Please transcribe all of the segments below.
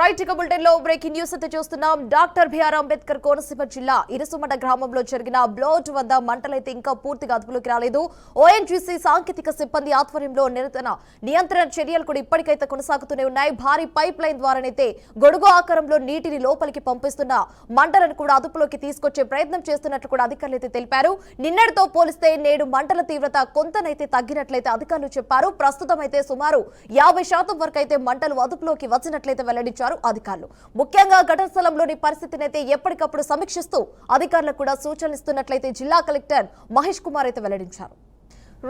Right ఇక bulletin లో breaking news అయితే చూస్తున్నాం. డాక్టర్ బిఆర్ అంబేద్కర్ కోనసీమ జిల్లా ఇరుసుమట గ్రామంలో జరిగిన బ్లౌట్ వద్ద మంటలైతే ఇంకా పూర్తిగా అదుపులోకి రాలేదు. ఓఎన్జీసీ సాంకేతిక సిబ్బంది ఆధ్వర్యంలో నియంత్రణ చర్యలు కూడా ఇప్పటికైతే కొనసాగుతూనే ఉన్నాయి. భారీ పైప్ లైన్ ద్వారానైతే గొడుగు ఆకారంలో నీటిని లోపలికి పంపిస్తున్న మంటలను కూడా అదుపులోకి తీసుకొచ్చే ప్రయత్నం చేస్తున్నట్లు కూడా అధికారులు అయితే తెలిపారు. నిన్నటితో పోలిస్తే నేడు మంటల తీవ్రత కొంతనైతే తగ్గినట్లయితే అధికారులు చెప్పారు. ప్రస్తుతం అయితే సుమారు 50% వరకు అయితే మంటలు అదుపులోకి వచ్చినట్లయితే వెల్లడించారు అధికారులు. ముఖ్యంగా ఘటన స్థలంలోని పరిస్థితిని అయితే ఎప్పటికప్పుడు సమీక్షిస్తూ అధికారులకు కూడా సూచనలు ఇస్తున్నట్లయితే జిల్లా కలెక్టర్ మహేష్ కుమార్ అయితే వెల్లడించారు.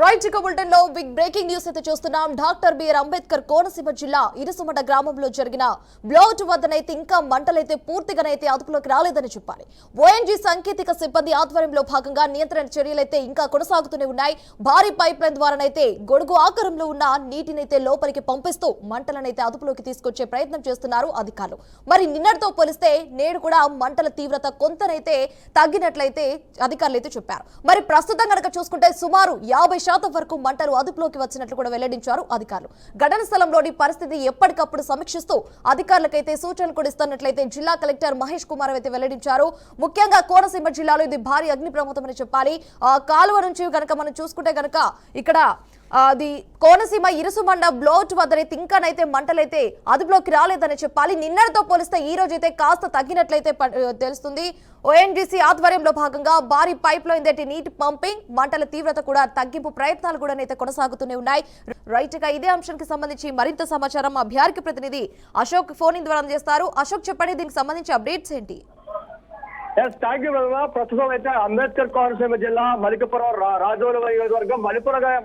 రైట్ ఇక బులెటిన్ లో బిగ్ బ్రేకింగ్ న్యూస్ అయితే చూస్తున్నాం. డాక్టర్ బిఆర్ అంబేద్కర్ కోనసీమ జిల్లా ఇరుసుమట గ్రామంలో జరిగిన బ్లౌట్ వద్దనైతే ఇంకా మంటలైతే పూర్తిగానైతే అదుపులోకి రాలేదని చెప్పాలి. ఓఎన్జీ సాంకేతిక సిబ్బంది ఆధ్వర్యంలో భాగంగా నియంత్రణ చర్యలైతే ఇంకా కొనసాగుతూనే ఉన్నాయి. భారీ పైప్ లైన్ ద్వారానైతే గొడుగు ఆకారంలో ఉన్న నీటినైతే లోపలికి పంపిస్తూ మంటలనైతే అదుపులోకి తీసుకొచ్చే ప్రయత్నం చేస్తున్నారు అధికారులు. మరి నిన్నటితో పోలిస్తే నేడు కూడా మంటల తీవ్రత కొంతనైతే తగ్గినట్లయితే అధికారులు అయితే చెప్పారు. మరి ప్రస్తుతం కనుక చూసుకుంటే సుమారు 50% వరకు మంటలు అదుపులోకి వచ్చినట్లు కూడా వెల్లడించారు అధికారులు. ఘటన స్థలంలోని పరిస్థితి ఎప్పటికప్పుడు సమీక్షిస్తూ అధికారులకైతే సూచనలు కూడా ఇస్తున్నట్లయితే జిల్లా కలెక్టర్ మహేష్ కుమార్ అయితే వెల్లడించారు. ముఖ్యంగా కోనసీమ జిల్లాలో ఇది భారీ అగ్ని ప్రమాదం అని చెప్పాలి. కాలువ నుంచి కనుక మనం చూసుకుంటే కనుక ఇక్కడ అది కోనసీమ ఇరుసుమండ బ్లౌట్ వద్దనైతే ఇంకానైతే మంటలైతే అదుపులోకి రాలేదని చెప్పాలి. నిన్నటితో పోలిస్తే ఈ రోజు అయితే కాస్త తగ్గినట్లయితే తెలుస్తుంది. ఓఎన్జీసీ ఆధ్వర్యంలో భాగంగా భారీ పైప్ లైన్ తోటి నీటి పంపింగ్ మంటల తీవ్రత కూడా తగ్గింపు ప్రయత్నాలు కూడా అయితే కొనసాగుతూనే ఉన్నాయి. రైట్ గా ఇదే అంశానికి సంబంధించి మరింత సమాచారం మా బిఆర్కి ప్రతినిధి అశోక్ ఫోన్ ద్వారా అందజేస్తారు. అశోక్ చెప్పండి, దీనికి సంబంధించి అప్డేట్స్ ఏంటి? ప్రస్తుతం అయితే అంబేద్కర్ కోనసీమ జిల్లా మలికపురం రాజోలు నియోజకవర్గం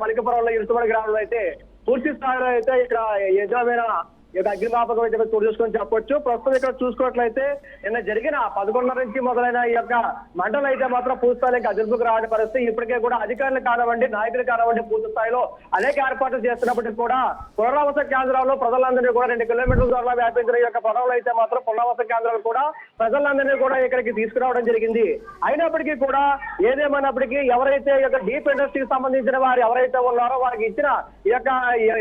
మలికపురంలో ఇరుసుమడి గ్రామంలో అయితే పూర్తి స్థాయిలో అయితే ఇక్కడ యజమైన అగ్నిమాపకం అయితే చోటు చేసుకొని చెప్పొచ్చు. ప్రస్తుతం ఇక్కడ చూసుకున్నట్లయితే నిన్న జరిగిన 11:30 నుంచి మొదలైన ఈ యొక్క మంటలు అయితే మాత్రం పూర్తి స్థాయిలో అదుపుకు రాని పరిస్థితి. ఇప్పటికే కూడా అధికారులు కానివ్వండి, నాయకులు కానివ్వండి పూర్తి స్థాయిలో అనేక ఏర్పాట్లు చేస్తున్నప్పటికీ కూడా పునరావాస కేంద్రాల్లో ప్రజలందరినీ కూడా 2 కిలోమీటర్ల దూరంలో వ్యాపించిన ఈ యొక్క పడవలు అయితే మాత్రం పునరావాస కేంద్రాలు కూడా ప్రజలందరినీ కూడా ఇక్కడికి తీసుకురావడం జరిగింది. అయినప్పటికీ కూడా ఏదేమైనప్పటికీ ఎవరైతే ఈ యొక్క డీప్ ఇండస్ట్రీకి సంబంధించిన వారు ఎవరైతే ఉన్నారో వారికి ఇచ్చిన ఈ యొక్క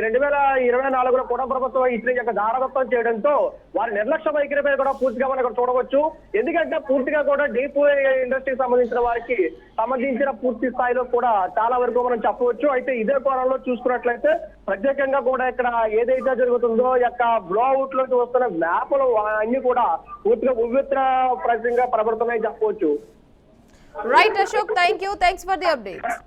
2024 కూడా ప్రభుత్వం ఇచ్చిన దారదత్తం చేయడంతో వారి నిర్లక్ష్య వైఖరిపై కూడా పూర్తిగా మనం ఇక్కడ చూడవచ్చు. ఎందుకంటే పూర్తిగా కూడా డీప్ ఇండస్ట్రీకి సంబంధించిన వారికి సంబంధించిన పూర్తి స్థాయిలో కూడా చాలా వరకు మనం చెప్పవచ్చు. అయితే ఇదే కోణంలో చూసుకున్నట్లయితే ప్రత్యేకంగా కూడా ఇక్కడ ఏదైతే జరుగుతుందో యొక్క బ్లోఅవుట్ లోకి వస్తున్న మ్యాప్లు అన్ని కూడా పూర్తిగా ఉవ్వెత్తున ప్రజంగా ప్రబడుతున్నాయి చెప్పవచ్చు. Right Ashok, thanks for the updates.